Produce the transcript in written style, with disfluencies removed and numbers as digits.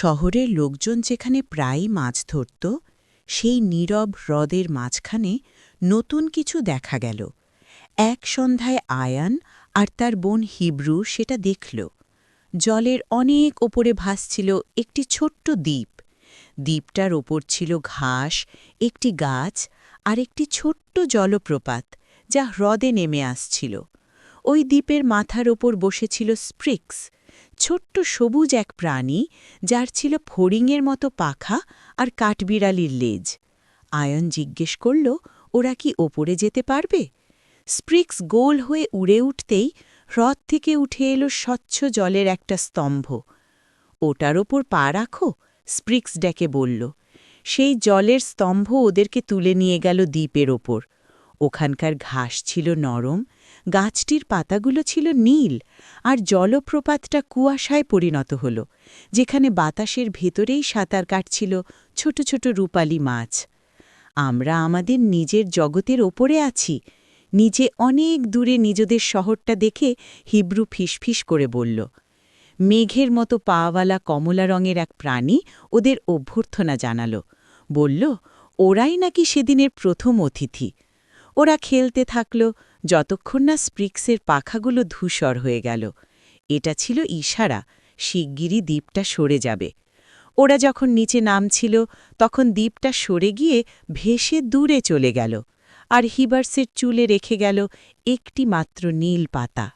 শহরের লোকজন যেখানে প্রায়ই মাছ ধরত সেই নীরব হ্রদের মাঝখানে নতুন কিছু দেখা গেল। এক সন্ধ্যায় আয়ান আর তার বোন হিব্রু সেটা দেখল। জলের অনেক ওপরে ভাসছিল একটি ছোট্ট দ্বীপ। দ্বীপটার ওপর ছিল ঘাস, একটি গাছ আর একটি ছোট্ট জলপ্রপাত যা হ্রদে নেমে আসছিল। ওই দ্বীপের মাথার ওপর বসেছিল স্প্রিক্স, ছোট্ট সবুজ এক প্রাণী যার ছিল ফড়িংয়ের মতো পাখা আর কাঠবিড়ালির লেজ। আয়ন জিজ্ঞেস করল, ওরা কি ওপরে যেতে পারবে? স্প্রিক্স গোল হয়ে উড়ে উঠতেই হ্রদ থেকে উঠে এলো স্বচ্ছ জলের একটা স্তম্ভ। ওটার ওপর পা রাখো, স্প্রিক্স ডেকে বলল। সেই জলের স্তম্ভ ওদেরকে তুলে নিয়ে গেল দ্বীপের ওপর। ওখানকার ঘাস ছিল নরম, গাছটির পাতাগুলো ছিল নীল, আর জলপ্রপাতটা কুয়াশায় পরিণত হল, যেখানে বাতাসের ভেতরেই সাঁতার কাটছিল ছোট ছোট রূপালী মাছ। আমরা আমাদের নিজের জগতের ওপরে আছি, নিচে অনেক দূরে নিজেদের শহরটা দেখে হিব্রু ফিসফিস করে বলল। মেঘের মতো পাওয়ালা কমলা রঙের এক প্রাণী ওদের অভ্যর্থনা জানাল। বলল, ওরাই নাকি সেদিনের প্রথম অতিথি। ওরা খেলতে থাকল যতক্ষণ না স্প্রিক্সের পাখাগুলো ধূসর হয়ে গেল। এটা ছিল ইশারা, শিগগিরই দ্বীপটা সরে যাবে। ওরা যখন নিচে নামছিল তখন দ্বীপটা সরে গিয়ে ভেসে দূরে চলে গেল, আর হিবার্সের চুলে রেখে গেল একটি মাত্র নীল পাতা।